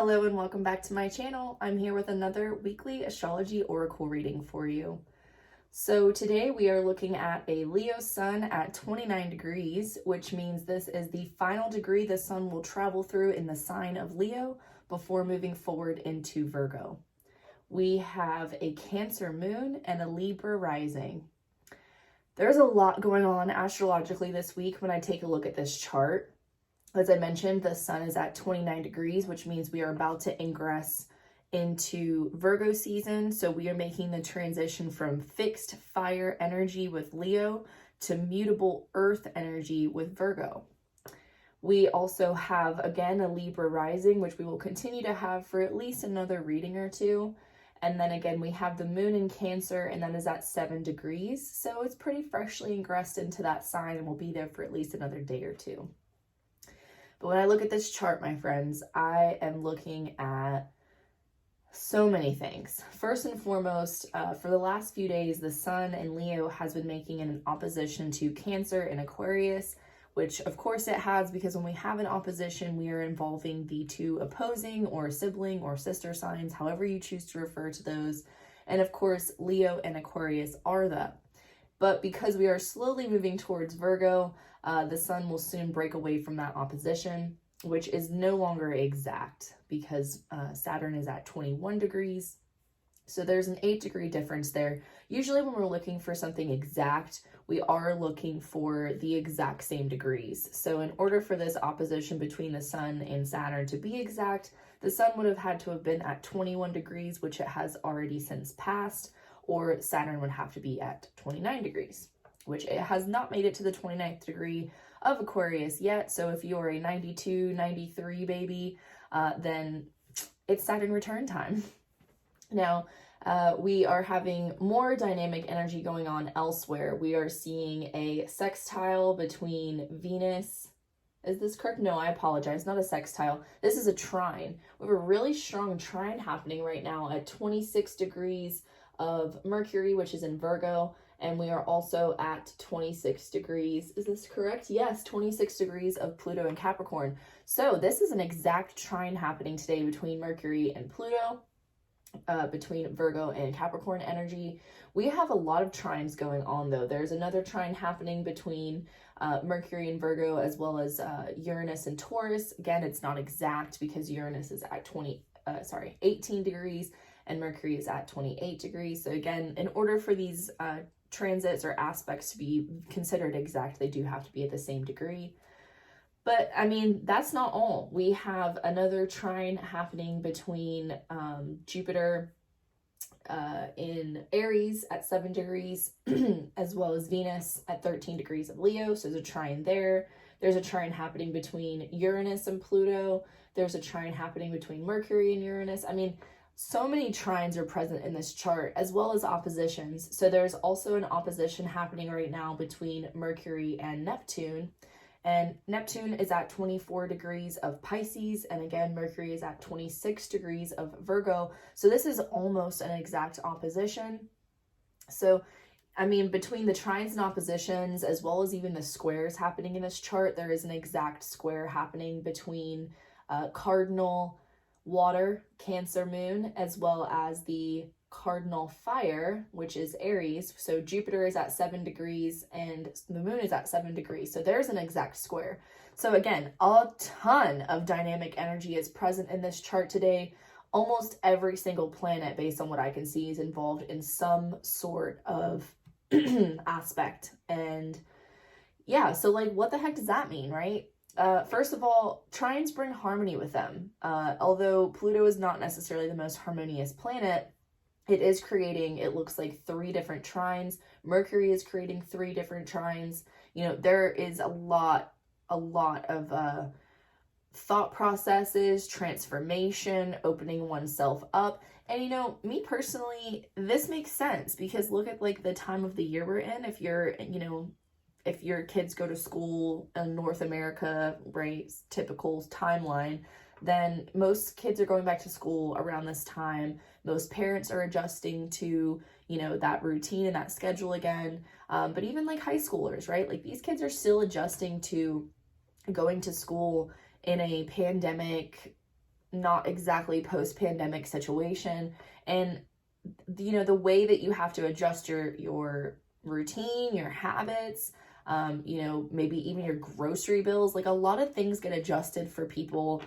Hello and welcome back to my channel. I'm here with another weekly astrology oracle reading for you. So today we are looking at a Leo sun at 29 degrees, which means this is the final degree the sun will travel through in the sign of Leo before moving forward into Virgo. We have a Cancer moon and a Libra rising. There's a lot going on astrologically this week when I take a look at this chart. As I mentioned, the sun is at 29 degrees, which means we are about to ingress into Virgo season. So we are making the transition from fixed fire energy with Leo to mutable earth energy with Virgo. We also have, again, a Libra rising, which we will continue to have for at least another reading or two. And then again, we have the moon in Cancer, and that is at 7 degrees. So it's pretty freshly ingressed into that sign and will be there for at least another day or two. But when I look at this chart, my friends, I am looking at so many things. First and foremost, for the last few days, the sun in Leo has been making an opposition to Cancer and Aquarius, which of course it has, because when we have an opposition, we are involving the two opposing or sibling or sister signs, however you choose to refer to those. And of course, Leo and Aquarius are that. But because we are slowly moving towards Virgo, the sun will soon break away from that opposition, which is no longer exact because Saturn is at 21 degrees. So there's an 8-degree difference there. Usually when we're looking for something exact, we are looking for the exact same degrees. So in order for this opposition between the sun and Saturn to be exact, the sun would have had to have been at 21 degrees, which it has already since passed, or Saturn would have to be at 29 degrees, which it has not made it to the 29th degree of Aquarius yet. So if you're a 92, 93 baby, then it's Saturn return time. Now, we are having more dynamic energy going on elsewhere. We are seeing a sextile between Venus. Is this correct? No, I apologize. Not a sextile. This is a trine. We have a really strong trine happening right now at 26 degrees of Mercury, which is in Virgo. And we are also at 26 degrees. Is this correct? Yes, 26 degrees of Pluto and Capricorn. So this is an exact trine happening today between Mercury and Pluto, between Virgo and Capricorn energy. We have a lot of trines going on though. There's another trine happening between Mercury and Virgo, as well as Uranus and Taurus. Again, it's not exact because Uranus is at 18 degrees and Mercury is at 28 degrees. So again, in order for these transits or aspects to be considered exact, they do have to be at the same degree. But I mean, that's not all. We have another trine happening between Jupiter in Aries at 7 degrees, as well as Venus at 13 degrees of Leo. So there's a trine there. There's a trine happening between Uranus and Pluto. There's a trine happening between Mercury and Uranus. I mean, so many trines are present in this chart, as well as oppositions. So there's also an opposition happening right now between Mercury and Neptune. And Neptune is at 24 degrees of Pisces. And again, Mercury is at 26 degrees of Virgo. So this is almost an exact opposition. So, I mean, between the trines and oppositions, as well as even the squares happening in this chart, there is an exact square happening between cardinal water, Cancer moon, as well as the cardinal fire, which is Aries. So Jupiter is at 7 degrees and the moon is at 7 degrees. So there's an exact square. So again, a ton of dynamic energy is present in this chart today. Almost every single planet, based on what I can see, is involved in some sort of aspect. And yeah, so like, what the heck does that mean, right? First of all, trines bring harmony with them. Although Pluto is not necessarily the most harmonious planet, it is creating, it looks like 3 different trines. Mercury is creating 3 different trines. You know, there is a lot of thought processes, transformation, opening oneself up. And you know, me personally, this makes sense because look at like the time of the year we're in. If you're, you know, if your kids go to school in North America, right, typical timeline, then most kids are going back to school around this time. Most parents are adjusting to, you know, that routine and that schedule again. But even like high schoolers, right? Like these kids are still adjusting to going to school in a pandemic not exactly post-pandemic situation. And, you know, the way that you have to adjust your routine, your habits, you know, maybe even your grocery bills, like a lot of things get adjusted for people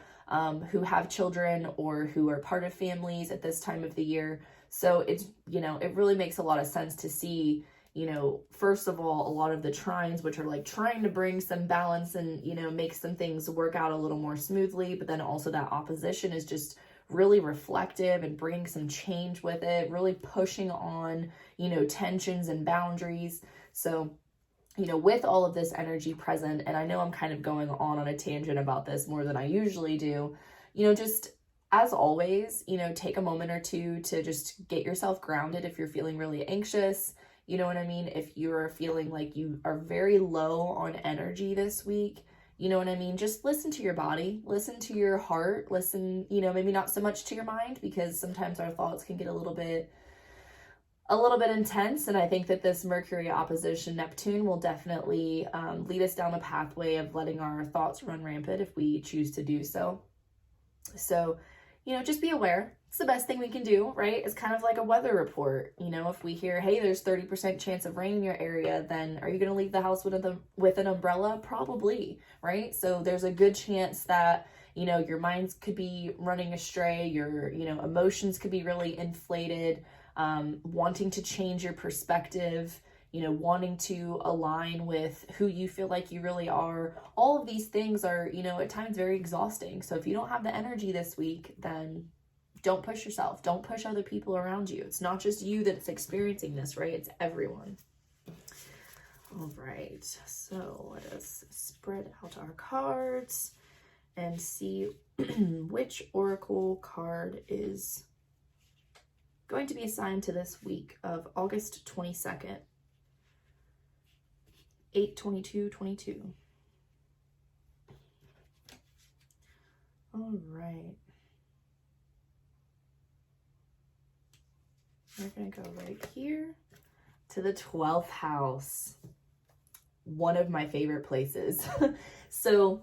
who have children or who are part of families at this time of the year. So it's, you know, it really makes a lot of sense to see, you know, first of all, a lot of the trines, which are like trying to bring some balance and, you know, make some things work out a little more smoothly. But then also that opposition is just really reflective and bringing some change with it, really pushing on, you know, tensions and boundaries. So, you know, with all of this energy present, and I know I'm kind of going on a tangent about this more than I usually do, you know, just as always, you know, take a moment or two to just get yourself grounded if you're feeling really anxious. You know what I mean? If you're feeling like you are very low on energy this week, you know what I mean? Just listen to your body, listen to your heart, listen, you know, maybe not so much to your mind, because sometimes our thoughts can get a little bit intense. And I think that this Mercury opposition Neptune will definitely lead us down the pathway of letting our thoughts run rampant if we choose to do so. So, you know, just be aware. It's the best thing we can do, right? It's kind of like a weather report. You know, if we hear, hey, there's 30% chance of rain in your area, then are you going to leave the house with an umbrella? Probably, right? So there's a good chance that, you know, your minds could be running astray, your, you know, emotions could be really inflated, wanting to change your perspective, you know, wanting to align with who you feel like you really are. All of these things are, you know, at times very exhausting. So if you don't have the energy this week, then don't push yourself. Don't push other people around you. It's not just you that's experiencing this, right? It's everyone. All right. So let us spread out our cards and see which oracle card is going to be assigned to this week of August 22nd, 8/22/22. All right. We're going to go right here to the 12th house. One of my favorite places. So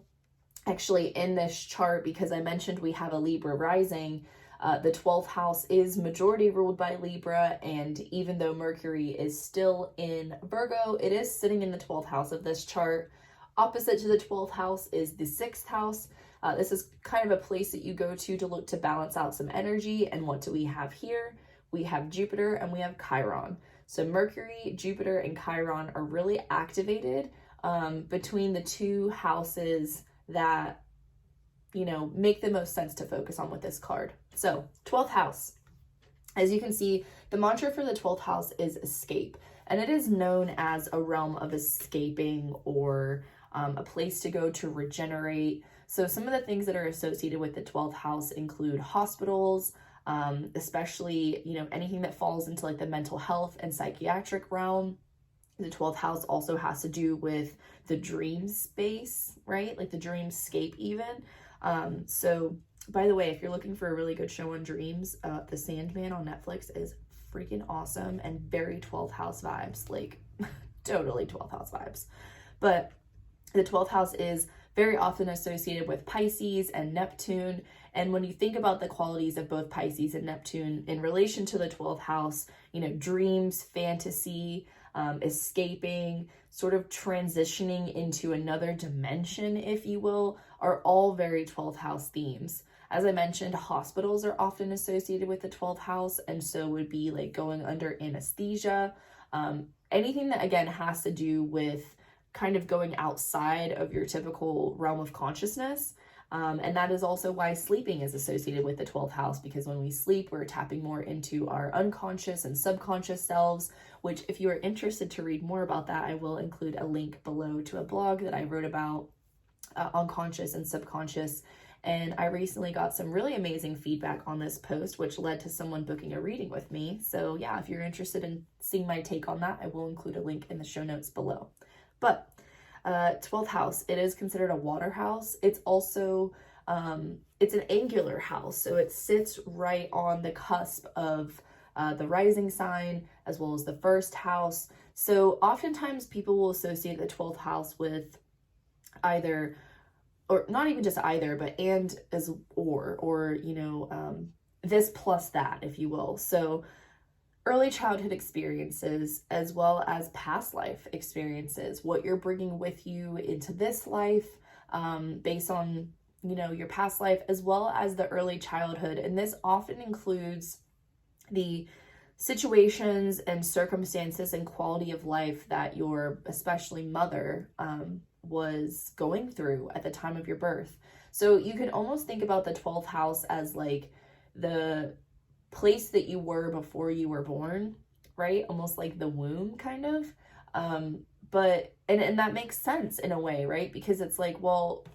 actually in this chart, because I mentioned we have a Libra rising, the 12th house is majority ruled by Libra, and even though Mercury is still in Virgo, it is sitting in the 12th house of this chart. Opposite to the 12th house is the 6th house. This is kind of a place that you go to look to balance out some energy. And what do we have here? We have Jupiter and we have Chiron. So Mercury, Jupiter, and Chiron are really activated between the two houses that, you know, make the most sense to focus on with this card. So 12th house, as you can see, the mantra for the 12th house is escape. And it is known as a realm of escaping, or a place to go to regenerate. So some of the things that are associated with the 12th house include hospitals, especially, you know, anything that falls into like the mental health and psychiatric realm. The 12th house also has to do with the dream space, right? Like the dreamscape even. So by the way, if you're looking for a really good show on dreams, The Sandman on Netflix is freaking awesome and very 12th house vibes, like totally 12th house vibes. But the 12th house is very often associated with Pisces and Neptune. And when you think about the qualities of both Pisces and Neptune in relation to the 12th house, you know, dreams, fantasy, escaping, sort of transitioning into another dimension, if you will, are all very 12th house themes. As I mentioned, hospitals are often associated with the 12th house, and so would be like going under anesthesia. Anything that, again, has to do with kind of going outside of your typical realm of consciousness. And that is also why sleeping is associated with the 12th house, because when we sleep, we're tapping more into our unconscious and subconscious selves, which if you are interested to read more about that, I will include a link below to a blog that I wrote about unconscious and subconscious. And I recently got some really amazing feedback on this post, which led to someone booking a reading with me. So yeah, if you're interested in seeing my take on that, I will include a link in the show notes below. But 12th house, it is considered a water house. It's also, it's an angular house. So it sits right on the cusp of the rising sign, as well as the first house. So oftentimes people will associate the 12th house with either or not even just either, but and as or, this plus that, if you will. So early childhood experiences, as well as past life experiences, what you're bringing with you into this life, based on, your past life, as well as the early childhood. And this often includes the situations and circumstances and quality of life that your, especially mother, was going through at the time of your birth. So you can almost think about the 12th house as like the place that you were before you were born, right? Almost like the womb, kind of. But that makes sense in a way, right? Because it's like, well,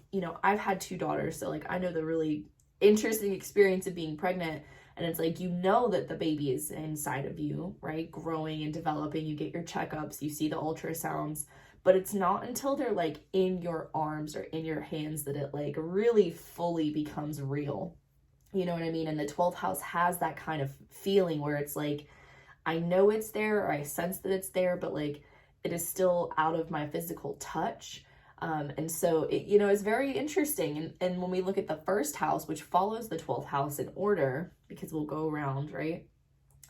I've had 2 daughters, so like I know the really interesting experience of being pregnant. And it's like, that the baby is inside of you, right? Growing and developing. You get your checkups, you see the ultrasounds, but it's not until they're like in your arms or in your hands that it like really fully becomes real. You know what I mean? And the 12th house has that kind of feeling where it's like, I know it's there, or I sense that it's there, but like it is still out of my physical touch. And so it, it's very interesting. And when we look at the first house, which follows the 12th house in order, because we'll go around, right?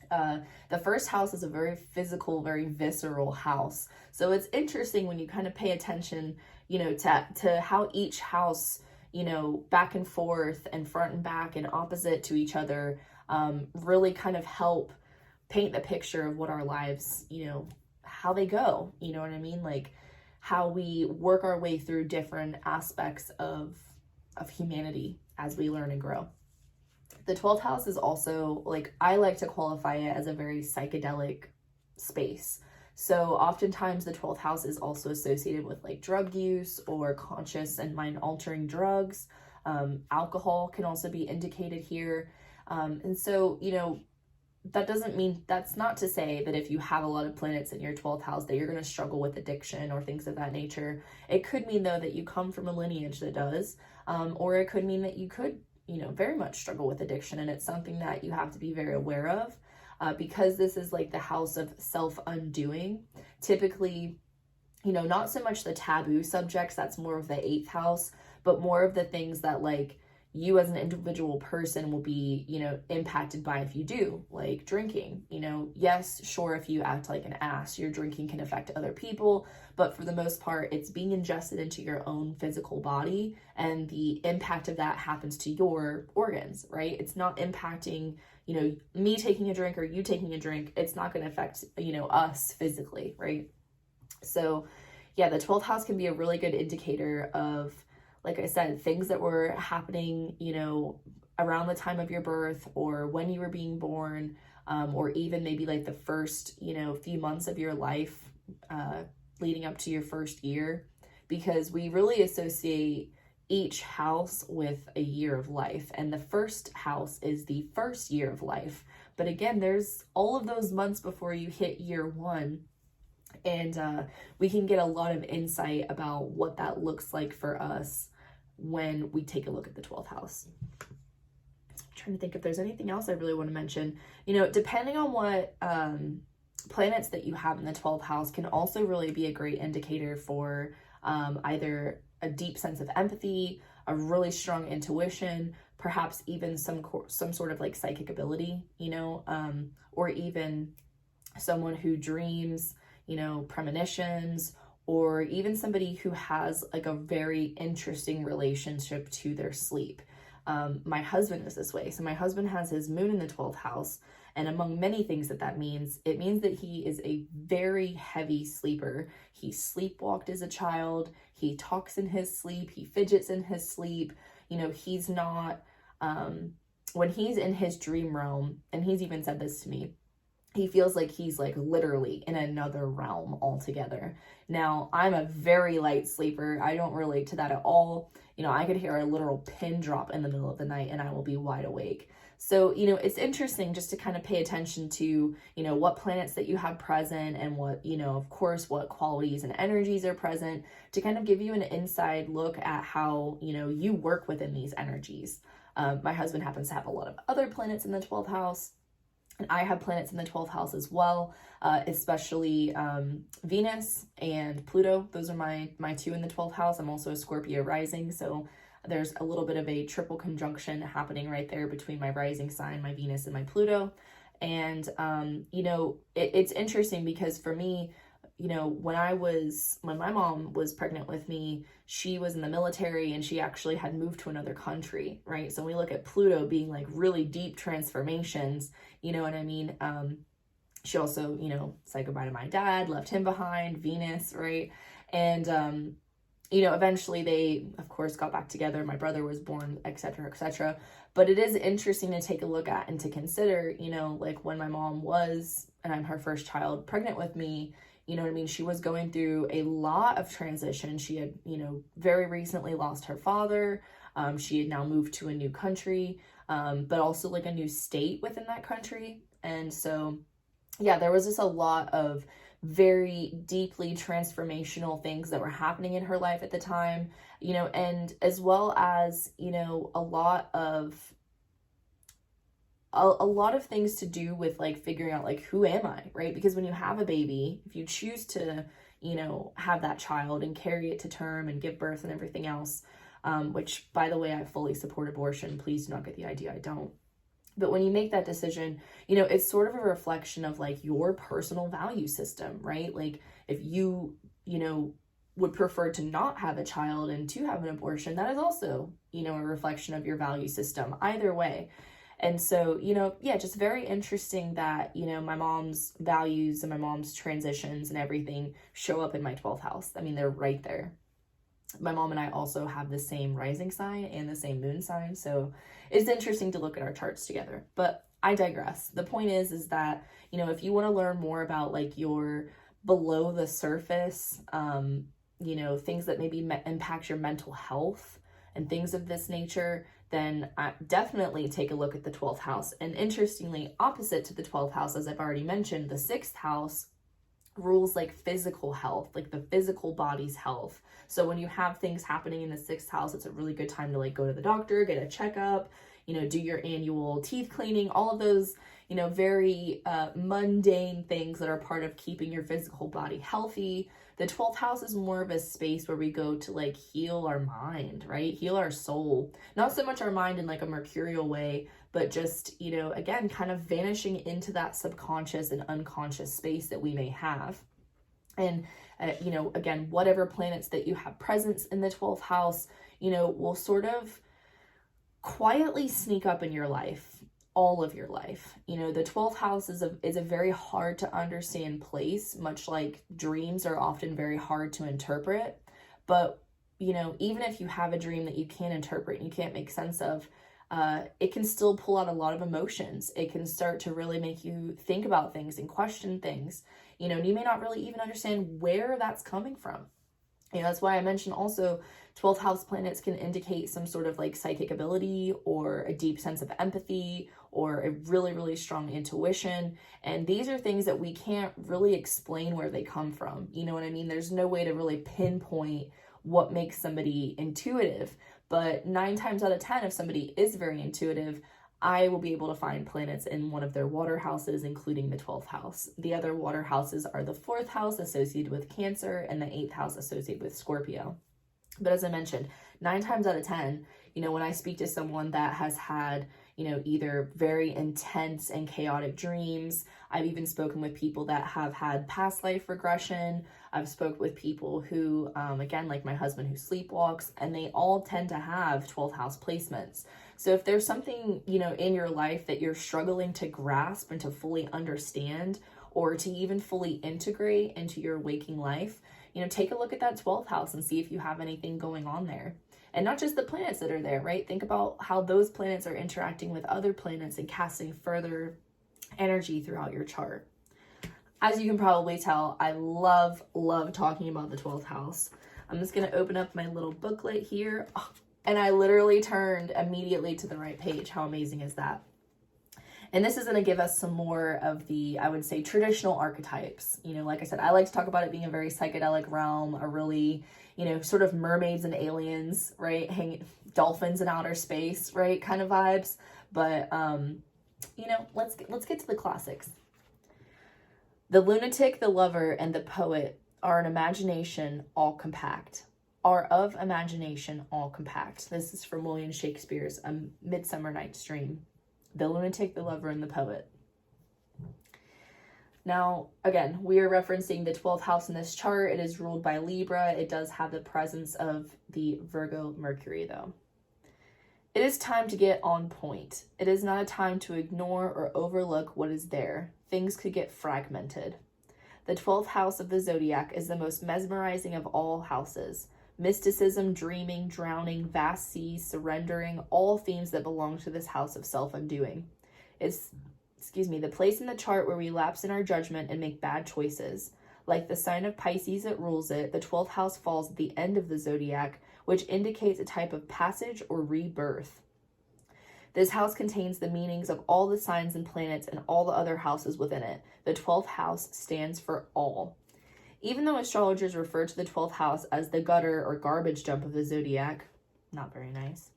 The first house is a very physical, very visceral house. So it's interesting when you kind of pay attention, to how each house, back and forth and front and back and opposite to each other, really kind of help paint the picture of what our lives, how they go, you know what I mean? Like how we work our way through different aspects of humanity as we learn and grow. The 12th house is also, like, I like to qualify it as a very psychedelic space. So oftentimes the 12th house is also associated with like drug use or conscious and mind altering drugs. Alcohol can also be indicated here. And so, that's not to say that if you have a lot of planets in your 12th house that you're going to struggle with addiction or things of that nature. It could mean though that you come from a lineage that does, or it could mean that you could, very much struggle with addiction. And it's something that you have to be very aware of. Because this is like the house of self-undoing, typically, not so much the taboo subjects, that's more of the 8th house, but more of the things that like you as an individual person will be, impacted by if you do, like drinking. Yes, sure, if you act like an ass, your drinking can affect other people, but for the most part, it's being ingested into your own physical body, and the impact of that happens to your organs, right? It's not impacting me taking a drink or you taking a drink. It's not going to affect, us physically, right? So yeah, the 12th house can be a really good indicator of, like I said, things that were happening, around the time of your birth or when you were being born, or even maybe like the first, few months of your life, leading up to your first year, because we really associate each house with a year of life, and the first house is the first year of life. But again, there's all of those months before you hit year 1, and we can get a lot of insight about what that looks like for us when we take a look at the 12th house. I'm trying to think if there's anything else I really want to mention. Depending on what planets that you have in the 12th house can also really be a great indicator for either a deep sense of empathy, a really strong intuition, perhaps even some sort of like psychic ability, or even someone who dreams, premonitions, or even somebody who has like a very interesting relationship to their sleep. My husband is this way. So my husband has his moon in the 12th house, and among many things that means, it means that he is a very heavy sleeper. He sleepwalked as a child. He talks in his sleep. He fidgets in his sleep. He's not, when he's in his dream realm, and he's even said this to me, he feels like he's like literally in another realm altogether. Now, I'm a very light sleeper. I don't relate to that at all. I could hear a literal pin drop in the middle of the night and I will be wide awake. So, it's interesting just to kind of pay attention to, what planets that you have present, and what, of course, what qualities and energies are present, to kind of give you an inside look at how, you work within these energies. My husband happens to have a lot of other planets in the 12th house. And I have planets in the 12th house as well, especially Venus and Pluto. Those are my two in the 12th house. I'm also a Scorpio rising, so there's a little bit of a triple conjunction happening right there between my rising sign, my Venus, and my Pluto. And, you know, it's interesting because for me, you know, when my mom was pregnant with me, she was in the military and she actually had moved to another country, right? So we look at Pluto being like really deep transformations, you know what I mean? She also, you know, said goodbye to my dad, left him behind, Venus, right? And, you know, eventually they, of course, got back together. My brother was born, etc., etc. But it is interesting to take a look at and to consider, you know, like when my mom was, and I'm her first child, pregnant with me, you know what I mean? She was going through a lot of transition. She had, you know, very recently lost her father. She had now moved to a new country, but also like a new state within that country. And so, yeah, there was just a lot of very deeply transformational things that were happening in her life at the time, you know, and as well as, you know, a lot of things to do with like figuring out like, who am I, right? Because when you have a baby, if you choose to, you know, have that child and carry it to term and give birth and everything else, which by the way, I fully support abortion. Please do not get the idea I don't. But when you make that decision, you know, it's sort of a reflection of like your personal value system, right? Like if you know, would prefer to not have a child and to have an abortion, that is also, you know, a reflection of your value system either way. And so, you know, yeah, just very interesting that, you know, my mom's values and my mom's transitions and everything show up in my 12th house. I mean, they're right there. My mom and I also have the same rising sign and the same moon sign. So it's interesting to look at our charts together, but I digress. The point is that, you know, if you want to learn more about like your below the surface, you know, things that maybe impact your mental health and things of this nature, then definitely take a look at the 12th house. And interestingly, opposite to the 12th house, as I've already mentioned, the 6th house rules like physical health, like the physical body's health. So when you have things happening in the 6th house, it's a really good time to like go to the doctor, get a checkup, you know, do your annual teeth cleaning, all of those, you know, very mundane things that are part of keeping your physical body healthy. The 12th house is more of a space where we go to like heal our mind, right? Heal our soul. Not so much our mind in like a mercurial way, but just, you know, again, kind of vanishing into that subconscious and unconscious space that we may have. And, you know, again, whatever planets that you have presence in the 12th house, you know, will sort of quietly sneak up in your life, all of your life. You know, the 12th house is a very hard to understand place, much like dreams are often very hard to interpret. But, you know, even if you have a dream that you can't interpret and you can't make sense of, it can still pull out a lot of emotions. It can start to really make you think about things and question things, you know, and you may not really even understand where that's coming from. You know, that's why I mentioned also 12th house planets can indicate some sort of like psychic ability or a deep sense of empathy or a really, really strong intuition. And these are things that we can't really explain where they come from. You know what I mean? There's no way to really pinpoint what makes somebody intuitive. But 9 times out of 10, if somebody is very intuitive, I will be able to find planets in one of their water houses, including the 12th house. The other water houses are the 4th house associated with Cancer and the 8th house associated with Scorpio. But as I mentioned, 9 times out of 10, you know, when I speak to someone that has had, you know, either very intense and chaotic dreams, I've even spoken with people that have had past life regression. I've spoken with people who, again, like my husband who sleepwalks, and they all tend to have 12th house placements. So if there's something, you know, in your life that you're struggling to grasp and to fully understand or to even fully integrate into your waking life, you know, take a look at that 12th house and see if you have anything going on there. And not just the planets that are there, right? Think about how those planets are interacting with other planets and casting further energy throughout your chart. As you can probably tell, I love talking about the 12th house. I'm just going to open up my little booklet here. Oh, and I literally turned immediately to the right page. How amazing is that? And this is going to give us some more of the, I would say, traditional archetypes. You know, like I said, I like to talk about it being a very psychedelic realm, a really, you know, sort of mermaids and aliens, right? Dolphins in outer space, right? Kind of vibes. But let's get to the classics. The lunatic, the lover, and the poet are an imagination all compact. Are of imagination all compact. This is from William Shakespeare's A Midsummer Night's Dream. The lunatic, the lover, and the poet. Now, again, we are referencing the 12th house in this chart. It is ruled by Libra. It does have the presence of the Virgo Mercury, though. It is time to get on point. It is not a time to ignore or overlook what is there. Things could get fragmented. The 12th house of the zodiac is the most mesmerizing of all houses. Mysticism, dreaming, drowning, vast seas, surrendering, all themes that belong to this house of self-undoing. It's the place in the chart where we lapse in our judgment and make bad choices. Like the sign of Pisces that rules it, the 12th house falls at the end of the zodiac, which indicates a type of passage or rebirth. This house contains the meanings of all the signs and planets and all the other houses within it. The 12th house stands for all. Even though astrologers refer to the 12th house as the gutter or garbage dump of the zodiac, not very nice,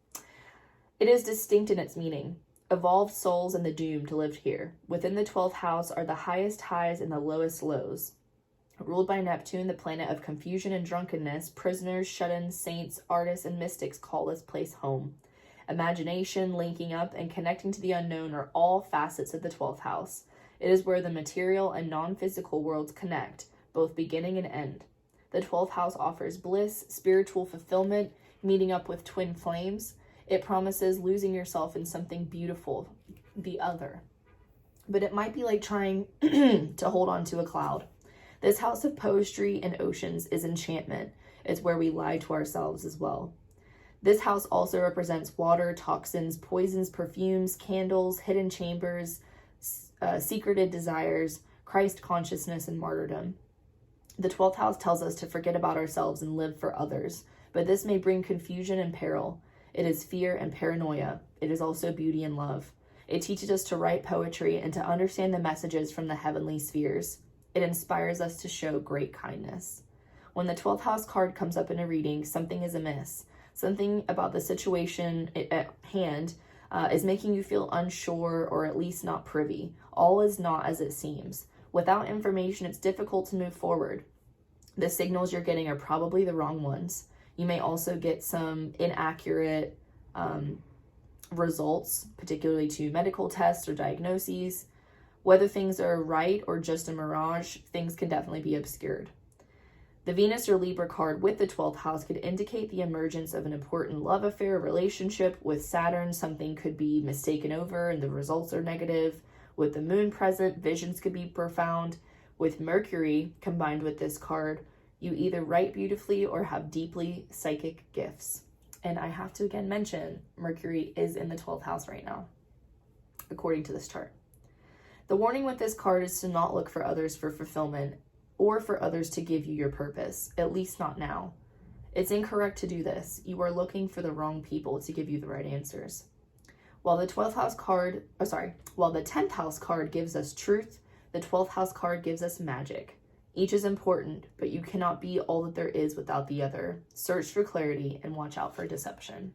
it is distinct in its meaning. Evolved souls and the doomed lived here. Within the 12th house are the highest highs and the lowest lows. Ruled by Neptune, the planet of confusion and drunkenness, prisoners, shut-ins, saints, artists, and mystics call this place home. Imagination, linking up, and connecting to the unknown are all facets of the 12th house. It is where the material and non-physical worlds connect, both beginning and end. The 12th house offers bliss, spiritual fulfillment, meeting up with twin flames. It promises losing yourself in something beautiful, the other. But it might be like trying to hold on to a cloud. This house of poetry and oceans is enchantment. It's where we lie to ourselves as well. This house also represents water, toxins, poisons, perfumes, candles, hidden chambers, secreted desires, Christ consciousness, and martyrdom. The 12th house tells us to forget about ourselves and live for others, but this may bring confusion and peril. It is fear and paranoia. It is also beauty and love. It teaches us to write poetry and to understand the messages from the heavenly spheres. It inspires us to show great kindness. When the 12th house card comes up in a reading, something is amiss. Something about the situation at hand is making you feel unsure or at least not privy. All is not as it seems. Without information, it's difficult to move forward. The signals you're getting are probably the wrong ones. You may also get some inaccurate results, particularly to medical tests or diagnoses. Whether things are right or just a mirage, things can definitely be obscured. The Venus or Libra card with the 12th house could indicate the emergence of an important love affair relationship. With Saturn, something could be mistaken over and the results are negative. With the moon present, visions could be profound. With Mercury combined with this card, you either write beautifully or have deeply psychic gifts. And I have to again mention, Mercury is in the 12th house right now, according to this chart. The warning with this card is to not look for others for fulfillment or for others to give you your purpose, at least not now. It's incorrect to do this. You are looking for the wrong people to give you the right answers. While the 10th house card gives us truth, the 12th house card gives us magic. Each is important, but you cannot be all that there is without the other. Search for clarity and watch out for deception.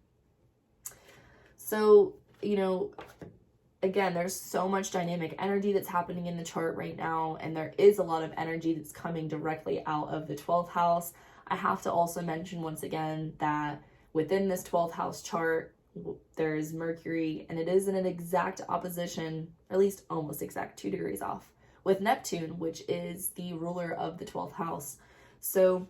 So, again, there's so much dynamic energy that's happening in the chart right now, and there is a lot of energy that's coming directly out of the 12th house. I have to also mention once again that within this 12th house chart, there's Mercury, and it is in an exact opposition, or at least almost exact, 2 degrees off, with Neptune, which is the ruler of the 12th house. So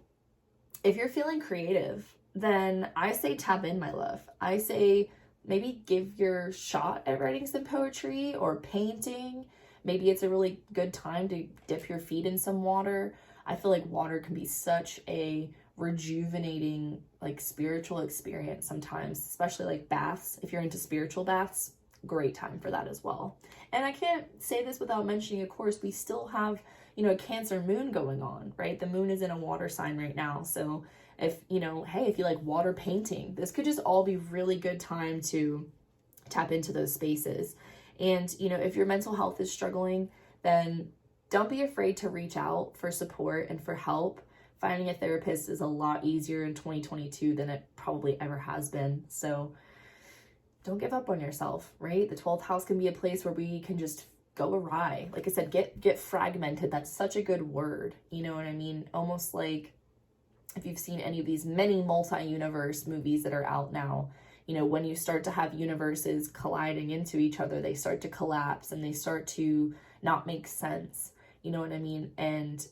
if you're feeling creative, then I say tap in, my love. I say maybe give your shot at writing some poetry or painting. Maybe it's a really good time to dip your feet in some water. I feel like water can be such a rejuvenating, spiritual experience sometimes, especially like baths. If you're into spiritual baths, great time for that as well. And I can't say this without mentioning, of course, we still have, a Cancer moon going on, right? The moon is in a water sign right now. So if you like water painting, this could just all be really good time to tap into those spaces. And, if your mental health is struggling, then don't be afraid to reach out for support and for help. Finding a therapist is a lot easier in 2022 than it probably ever has been. So don't give up on yourself, right? The 12th house can be a place where we can just go awry. Like I said, get fragmented. That's such a good word. You know what I mean? Almost like if you've seen any of these many multi-universe movies that are out now, you know, when you start to have universes colliding into each other, they start to collapse and they start to not make sense. You know what I mean? And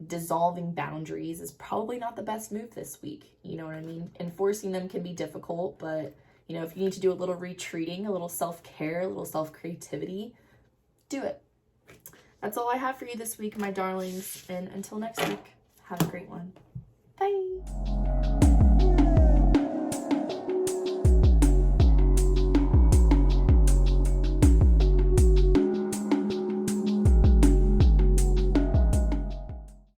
dissolving boundaries is probably not the best move this week. You know what I mean? Enforcing them can be difficult, but you know, if you need to do a little retreating, a little self-care, a little self-creativity, do it. That's all I have for you this week, my darlings. And until next week, have a great one. Bye.